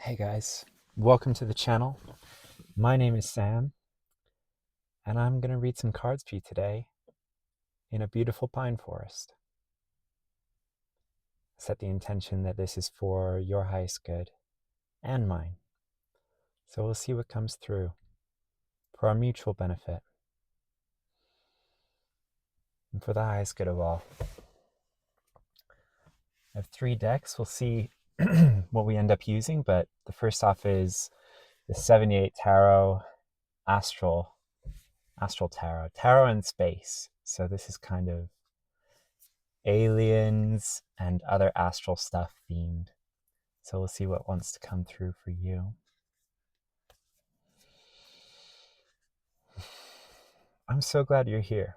Hey guys, welcome to the channel. My name is Sam, and I'm going to read some cards for you today in a beautiful pine forest. Set the intention that this is for your highest good and mine. So we'll see what comes through for our mutual benefit and for the highest good of all. I have 3 decks. We'll see what we end up using, but the first off is the 78 Tarot Astral Tarot in space. So this is kind of aliens and other astral stuff themed. So we'll see what wants to come through for you. I'm so glad you're here.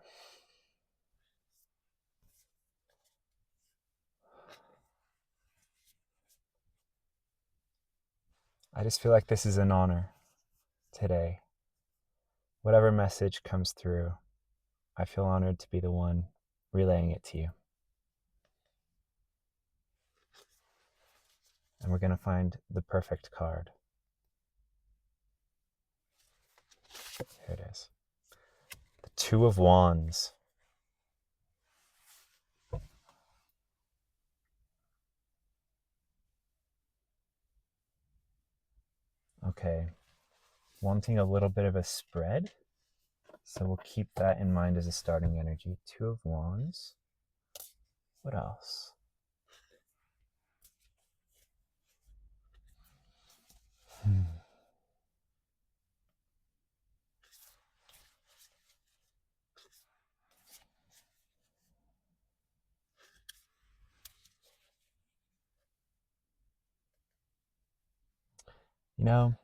I just feel like this is an honor today. Whatever message comes through, I feel honored to be the one relaying it to you. And we're going to find the perfect card. Here it is. The 2 of Wands. Okay, wanting a little bit of a spread. So we'll keep that in mind as a starting energy. 2 of Wands. What else? You know,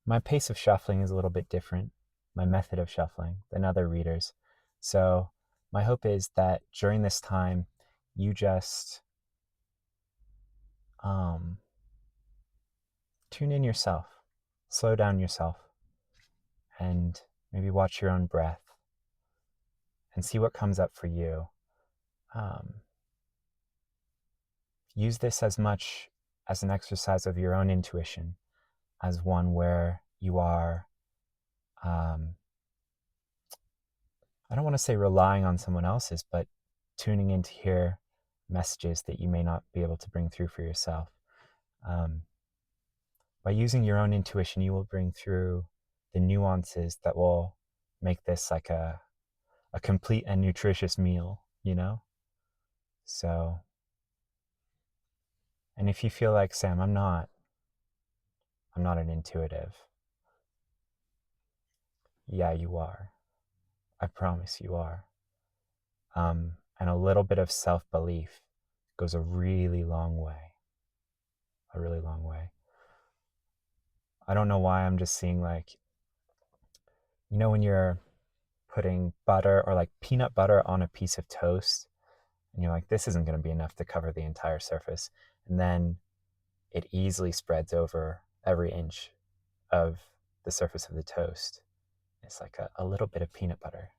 my pace of shuffling is a little bit different, my method of shuffling, than other readers. So my hope is that during this time, you just tune in yourself, slow down yourself, and maybe watch your own breath and see what comes up for you. Use this as much as an exercise of your own intuition, as one where you are, I don't want to say relying on someone else's, but tuning in to hear messages that you may not be able to bring through for yourself. By using your own intuition, you will bring through the nuances that will make this like a complete and nutritious meal, you know? So, and if you feel like, Sam, I'm not an intuitive. Yeah, you are. I promise you are. And a little bit of self-belief goes a really long way. A really long way. I don't know why I'm just seeing, like, you know, when you're putting butter or like peanut butter on a piece of toast and you're like, this isn't going to be enough to cover the entire surface. And then it easily spreads over every inch of the surface of the toast. It's like a little bit of peanut butter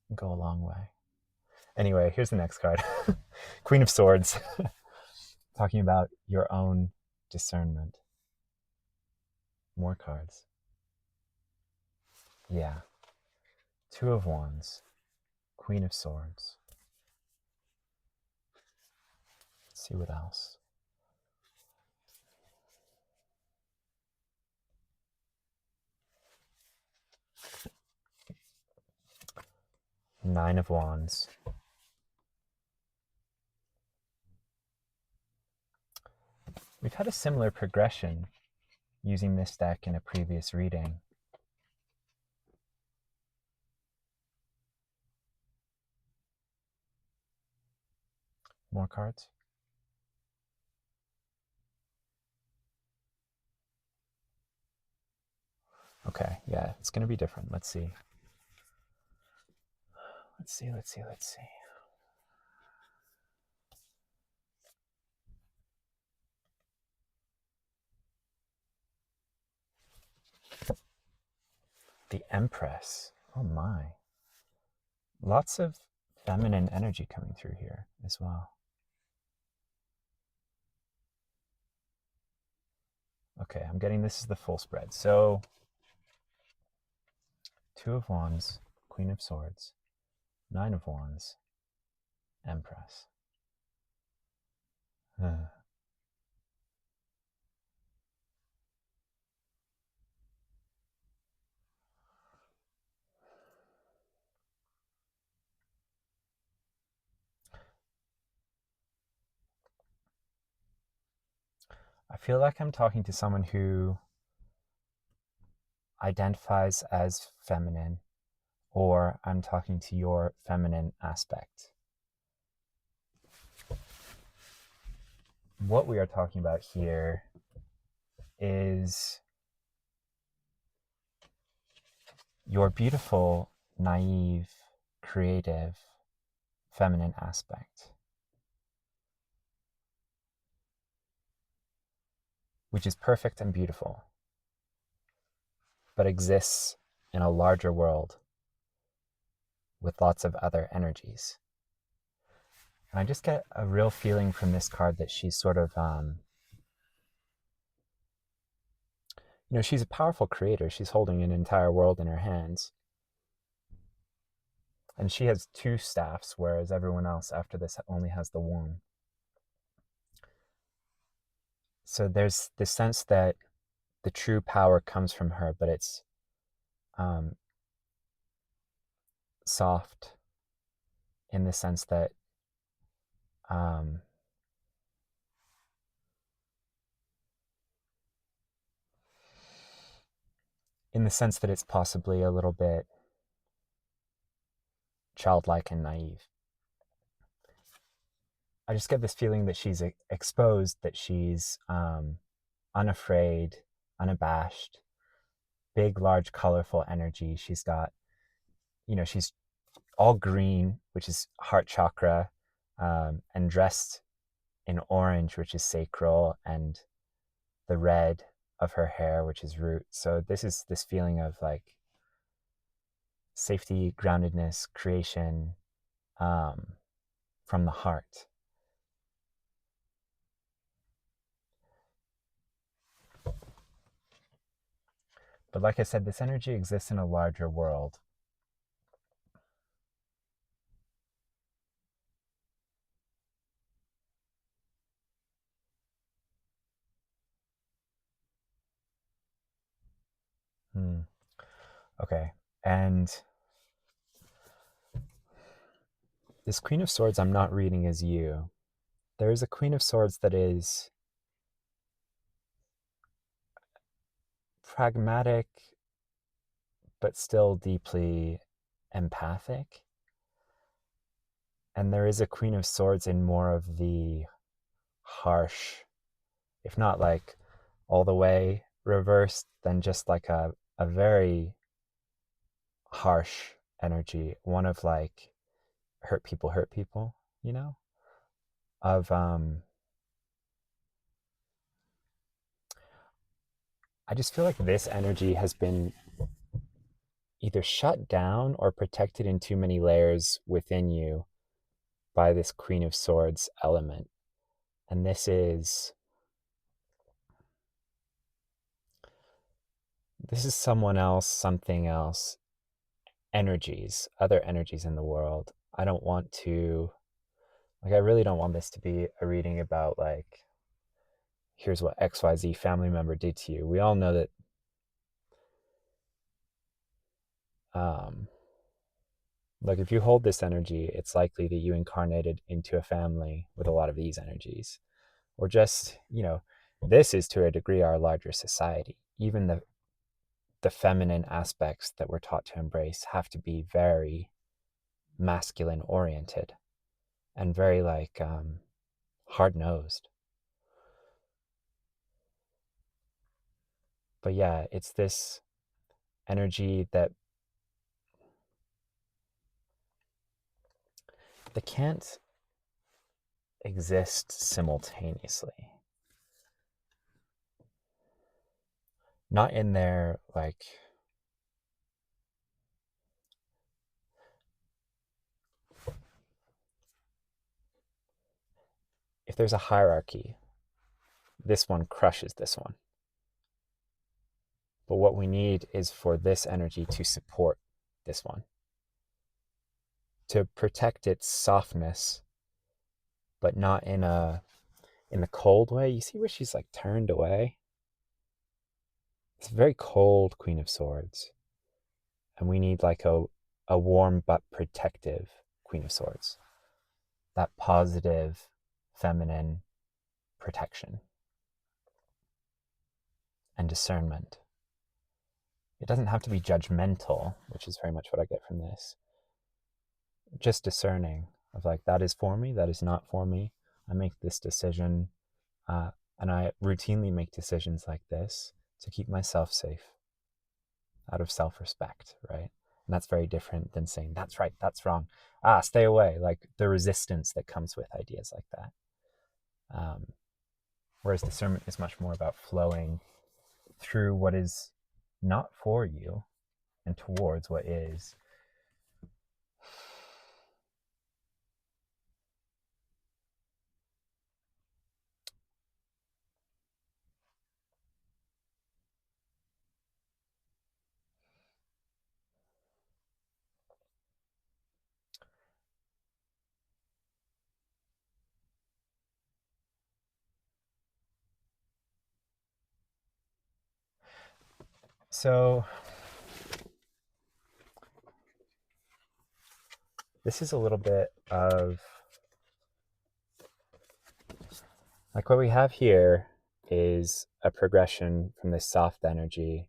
can go a long way. Anyway, here's the next card. Queen of Swords. Talking about your own discernment. More cards. Yeah. 2 of Wands. Queen of Swords. Let's see what else. 9 of Wands. We've had a similar progression using this deck in a previous reading. More cards. Okay, yeah, it's going to be different. Let's see. Let's see. The Empress. Oh my. Lots of feminine energy coming through here as well. Okay, I'm getting this is the full spread. So, Two of Wands, Queen of Swords, Nine of Wands, Empress. I feel like I'm talking to someone who identifies as feminine, or I'm talking to your feminine aspect. What we are talking about here is your beautiful, naive, creative, feminine aspect, which is perfect and beautiful, but exists in a larger world with lots of other energies. And I just get a real feeling from this card that she's sort of, she's a powerful creator. She's holding an entire world in her hands. And she has two staffs, whereas everyone else after this only has the one. So there's this sense that the true power comes from her, but it's soft in the sense that it's possibly a little bit childlike and naive. I just get this feeling that she's exposed, that she's unafraid, unabashed, big, large, colorful energy. She's got, she's all green, which is heart chakra, and dressed in orange, which is sacral, and the red of her hair, which is root. So this is this feeling of like safety, groundedness, creation, from the heart. But like I said, this energy exists in a larger world. Okay. And this Queen of Swords I'm not reading as you. There is a Queen of Swords that is pragmatic, but still deeply empathic. And there is a Queen of Swords in more of the harsh, if not like all the way reversed, then just like a very harsh energy. One of like hurt people, Of I just feel like this energy has been either shut down or protected in too many layers within you by this Queen of Swords element. And this is someone else, something else, energies, other energies in the world. I don't want to, I really don't want this to be a reading about like, here's what XYZ family member did to you. We all know that like if you hold this energy, it's likely that you incarnated into a family with a lot of these energies. Or just, this is to a degree our larger society. Even the feminine aspects that we're taught to embrace have to be very masculine oriented and very like hard nosed. But yeah, it's this energy that can't exist simultaneously. Not in their like if there's a hierarchy, this one crushes this one. But what we need is for this energy to support this one, to protect its softness, but not in the cold way. You see where she's like turned away? It's a very cold Queen of Swords. And we need like a warm but protective Queen of Swords. That positive, feminine protection and discernment. It doesn't have to be judgmental, which is very much what I get from this. Just discerning of like, that is for me, that is not for me. I make this decision, and I routinely make decisions like this to keep myself safe out of self-respect, right? And that's very different than saying, that's right, that's wrong. Stay away. Like the resistance that comes with ideas like that. Whereas discernment is much more about flowing through what is not for you and towards what is. So this is a little bit of like what we have here is a progression from this soft energy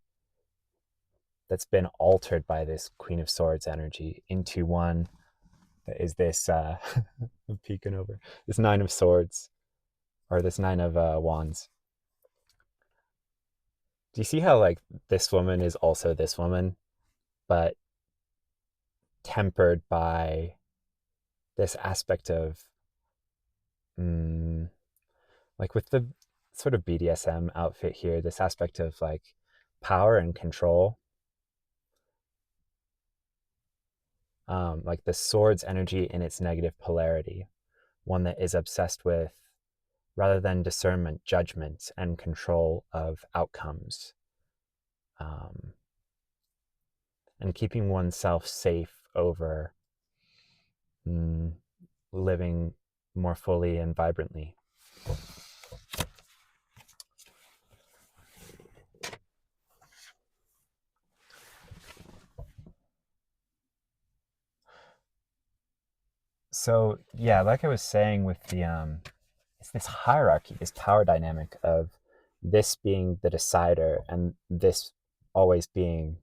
that's been altered by this Queen of Swords energy into one that is this I'm peeking over this Nine of Swords, or this Nine of Wands. Do you see how like this woman is also this woman, but tempered by this aspect of like with the sort of BDSM outfit here, this aspect of like power and control. Like the sword's energy in its negative polarity, one that is obsessed with, rather than discernment, judgment and control of outcomes, and keeping oneself safe over living more fully and vibrantly. So yeah, like I was saying with the it's this hierarchy, this power dynamic of this being the decider and this always being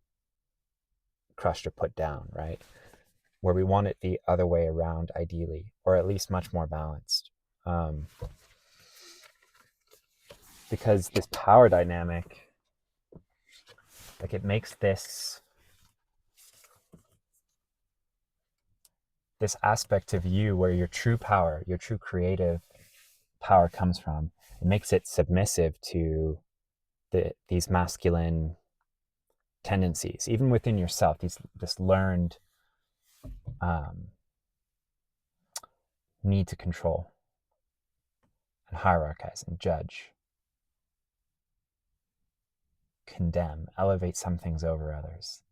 crushed or put down, right? Where we want it the other way around, ideally, or at least much more balanced. Because this power dynamic, like it makes this aspect of you where your true power, your true creative power comes from, it makes it submissive to these masculine tendencies, even within yourself, this learned need to control and hierarchize and judge, condemn, elevate some things over others.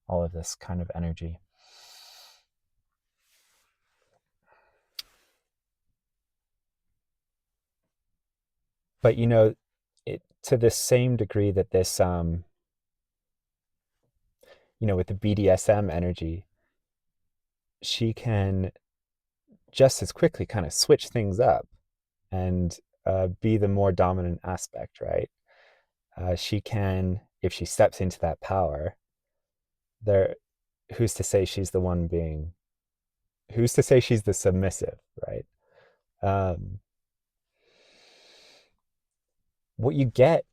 All of this kind of energy. But you know, to the same degree that this, you know, with the BDSM energy, she can just as quickly kind of switch things up and be the more dominant aspect, right? She can, if she steps into that power, there, who's to say she's the one being, who's to say she's the submissive, right? What you get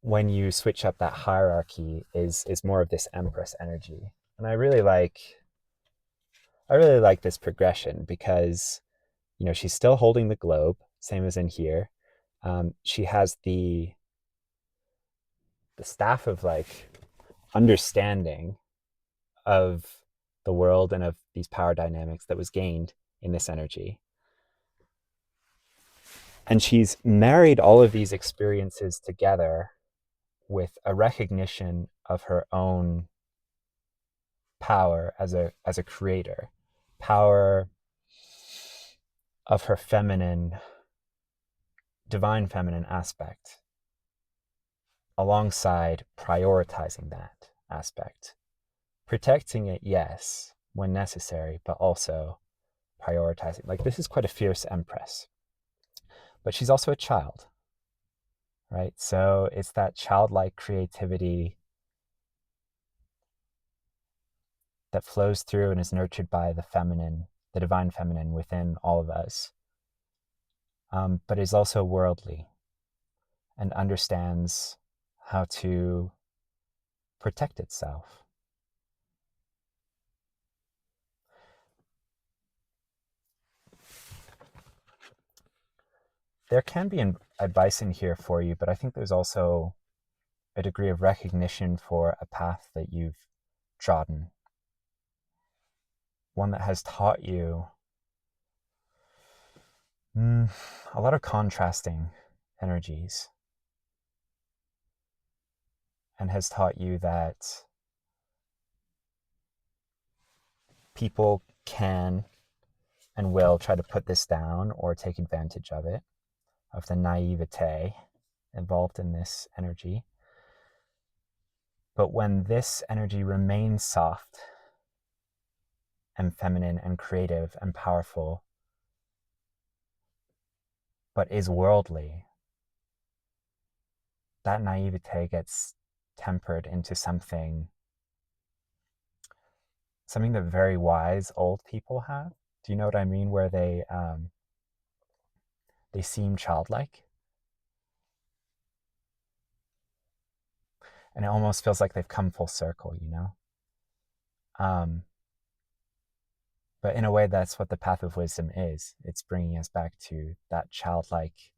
when you switch up that hierarchy is more of this Empress energy, and I really like this progression because, you know, she's still holding the globe, same as in here. She has the staff of like understanding of the world and of these power dynamics that was gained in this energy. And she's married all of these experiences together with a recognition of her own power as a creator, power of her feminine, divine feminine aspect, alongside prioritizing that aspect. Protecting it, yes, when necessary, but also prioritizing. Like, this is quite a fierce empress, but she's also a child, right? So it's that childlike creativity that flows through and is nurtured by the feminine, the divine feminine within all of us, but is also worldly and understands how to protect itself. There can be advice in here for you, but I think there's also a degree of recognition for a path that you've trodden, one that has taught you a lot of contrasting energies, and has taught you that people can and will try to put this down or take advantage of it, of the naivete involved in this energy. But when this energy remains soft and feminine and creative and powerful, but is worldly, that naivete gets tempered into something that very wise old people have. Do you know what I mean? Where they seem childlike, and it almost feels like they've come full circle, you know. But in a way, that's what the path of wisdom is. It's bringing us back to that childlike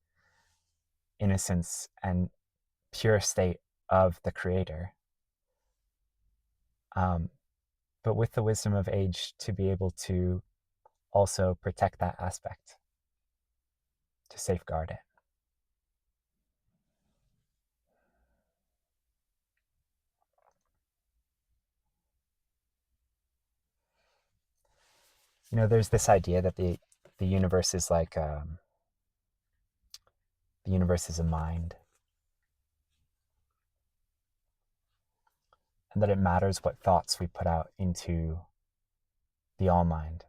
innocence and pure state of the creator. But with the wisdom of age to be able to also protect that aspect, to safeguard it. You know, there's this idea that the universe is like the universe is a mind, and that it matters what thoughts we put out into the all mind,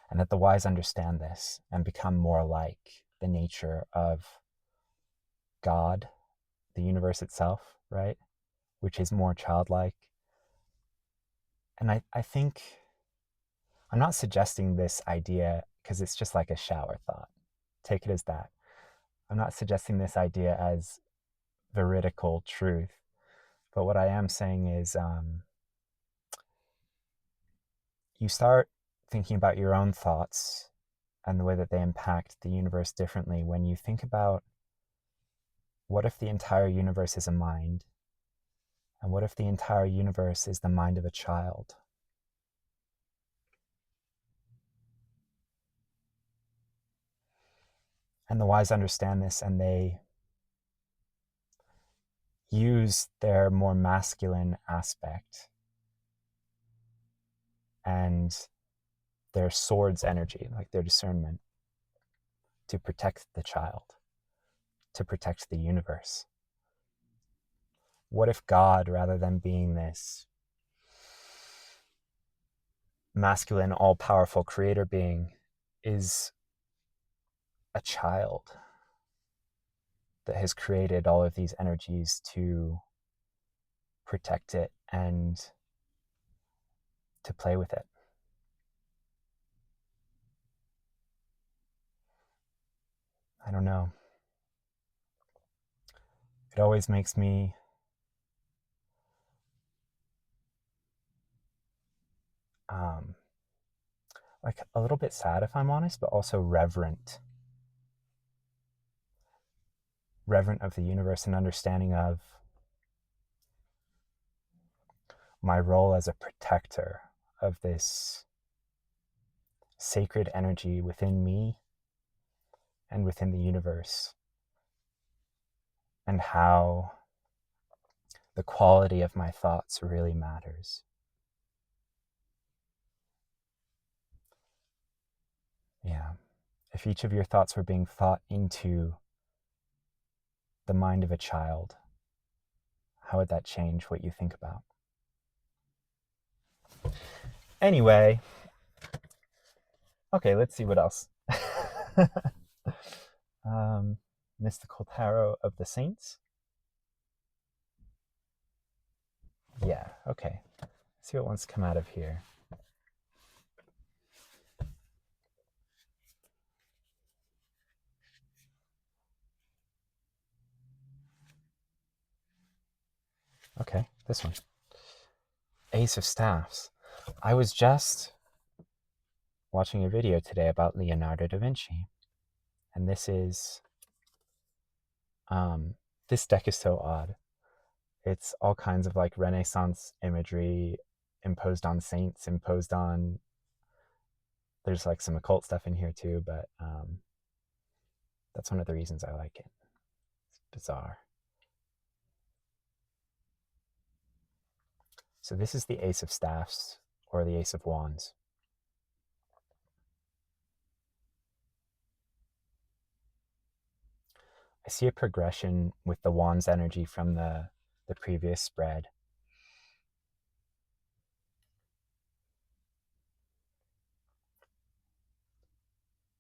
and that the wise understand this and become more like the nature of God, the universe itself, right? Which is more childlike. And I think I'm not suggesting this idea because it's just like a shower thought. Take it as that. I'm not suggesting this idea as veridical truth. But what I am saying is you start thinking about your own thoughts and the way that they impact the universe differently when you think about, what if the entire universe is a mind? And what if the entire universe is the mind of a child? And the wise understand this, and they use their more masculine aspect and their sword's energy, like their discernment, to protect the child, to protect the universe. What if God, rather than being this masculine, all-powerful creator being, is a child that has created all of these energies to protect it and to play with it? I don't know. It always makes me like a little bit sad, if I'm honest, but also reverent of the universe, and understanding of my role as a protector of this sacred energy within me and within the universe. and how the quality of my thoughts really matters. Yeah. If each of your thoughts were being thought into the mind of a child, how would that change what you think about? Anyway, okay, let's see what else. Mystical Tarot of the Saints. Yeah, okay. Let's see what wants to come out of here. Okay, this one. Ace of Staffs. I was just watching a video today about Leonardo da Vinci, and this is this deck is so odd. It's all kinds of like Renaissance imagery imposed on saints, imposed on. There's like some occult stuff in here too, but that's one of the reasons I like it. It's bizarre. So this is the Ace of Staffs, or the Ace of Wands. I see a progression with the Wands energy from the previous spread.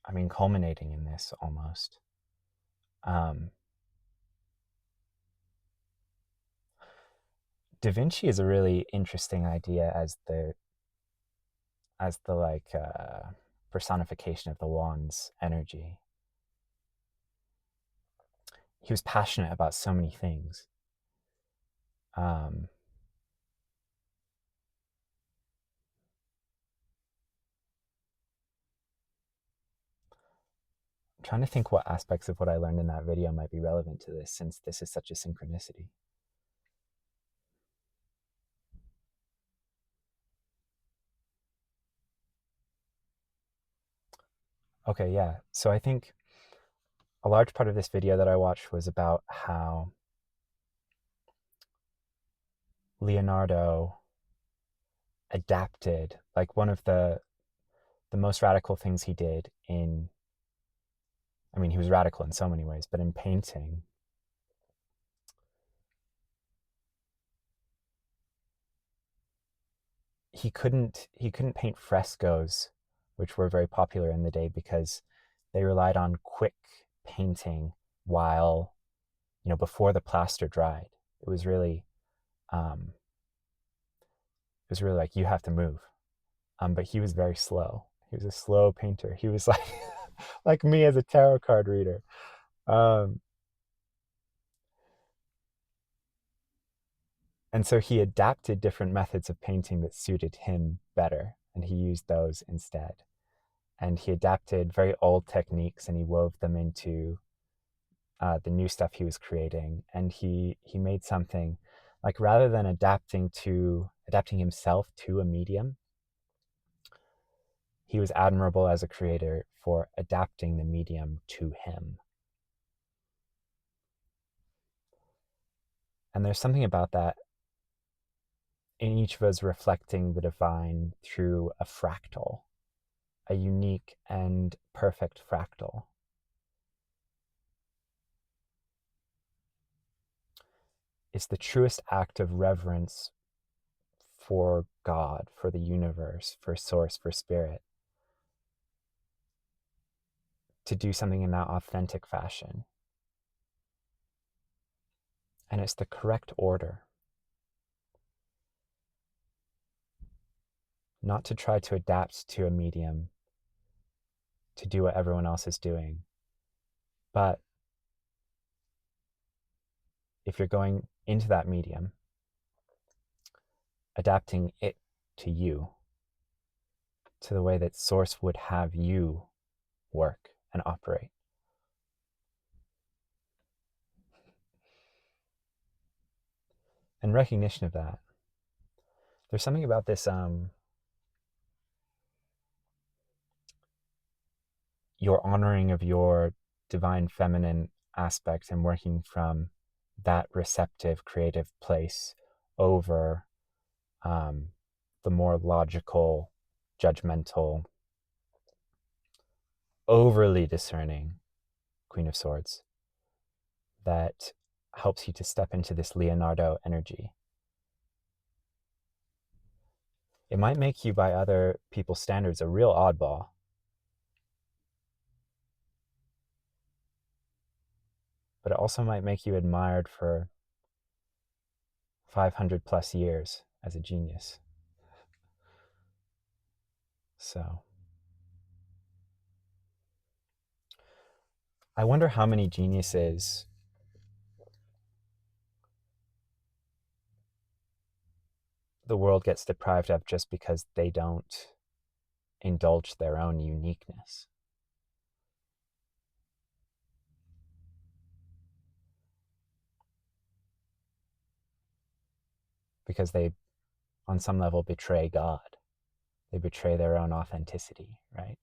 I mean, culminating in this almost. Da Vinci is a really interesting idea as the like personification of the Wands energy. He was passionate about so many things. I'm trying to think what aspects of what I learned in that video might be relevant to this, since this is such a synchronicity. Okay, yeah. So I think a large part of this video that I watched was about how Leonardo adapted, like one of the most radical things he did in, I mean, he was radical in so many ways, but in painting, he couldn't paint frescoes, which were very popular in the day, because they relied on quick painting while, before the plaster dried. It was really like, you have to move. But he was very slow. He was a slow painter. He was like like me as a tarot card reader. Um, and so he adapted different methods of painting that suited him better, and he used those instead. And he adapted very old techniques and he wove them into the new stuff he was creating. And he made something like, rather than adapting himself to a medium, he was admirable as a creator for adapting the medium to him. And there's something about that, in each of us reflecting the divine through a fractal, a unique and perfect fractal. It's the truest act of reverence for God, for the universe, for source, for spirit, to do something in that authentic fashion. And it's the correct order. Not to try to adapt to a medium, to do what everyone else is doing, but if you're going into that medium, adapting it to you, to the way that source would have you work and operate. And recognition of that. There's something about this, your honoring of your divine feminine aspect and working from that receptive, creative place over the more logical, judgmental, overly discerning Queen of Swords that helps you to step into this Leonardo energy. It might make you, by other people's standards, a real oddball. But it also might make you admired for 500 plus years as a genius. So I wonder how many geniuses the world gets deprived of just because they don't indulge their own uniqueness. Because they, on some level, betray God. They betray their own authenticity, right?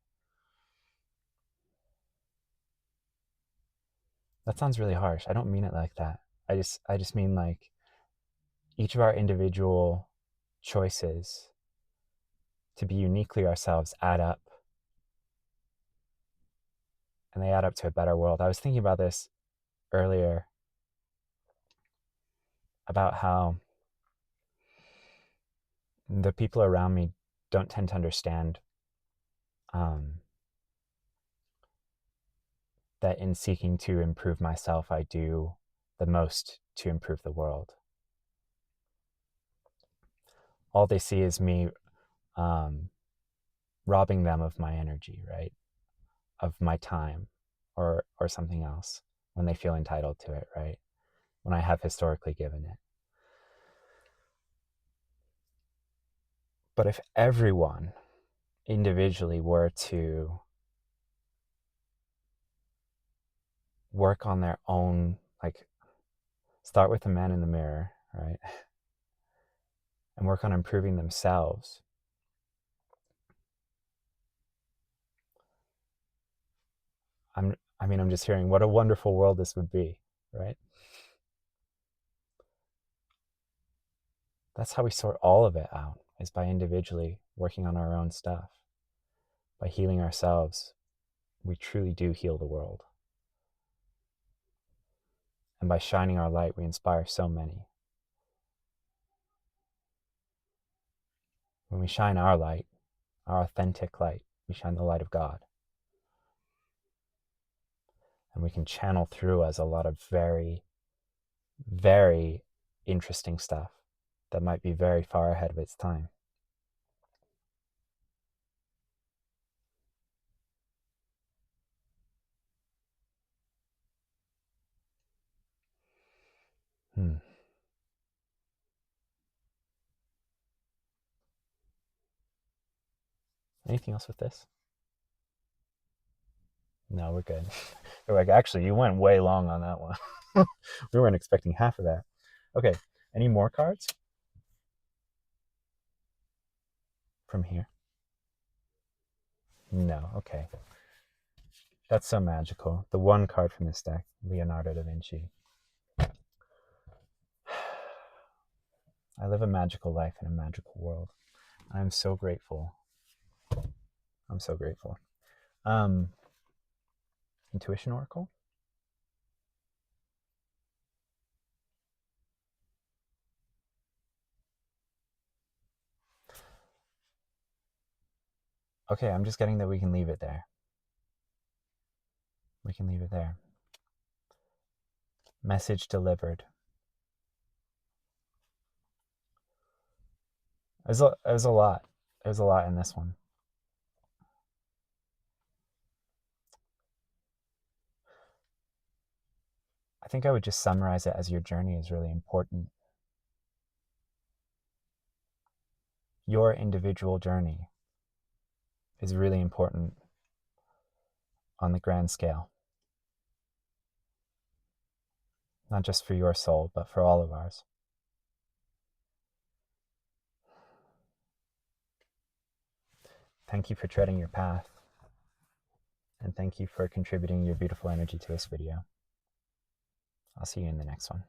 That sounds really harsh. I don't mean it like that. I just mean like each of our individual choices to be uniquely ourselves add up, and they add up to a better world. I was thinking about this earlier, about how the people around me don't tend to understand that in seeking to improve myself, I do the most to improve the world. All they see is me robbing them of my energy, right? Of my time or something else when they feel entitled to it, right? When I have historically given it. But if everyone individually were to work on their own, like start with the man in the mirror, right? And work on improving themselves, I'm just hearing what a wonderful world this would be, right? That's how we sort all of it out, is by individually working on our own stuff. By healing ourselves, we truly do heal the world. And by shining our light, we inspire so many. When we shine our light, our authentic light, we shine the light of God. And we can channel through us a lot of very, very interesting stuff that might be very far ahead of its time. Anything else with this? No, we're good. We're like, actually, you went way long on that one. We weren't expecting half of that. Okay, any more cards from here? No, okay. That's so magical. The one card from this deck, Leonardo da Vinci. I live a magical life in a magical world. I'm so grateful. I'm so grateful. Intuition Oracle? Okay, I'm just getting that we can leave it there. We can leave it there. Message delivered. There's a lot. There's a lot in this one. I think I would just summarize it as your journey is really important. Your individual journey is really important on the grand scale. Not just for your soul, but for all of ours. Thank you for treading your path. And thank you for contributing your beautiful energy to this video. I'll see you in the next one.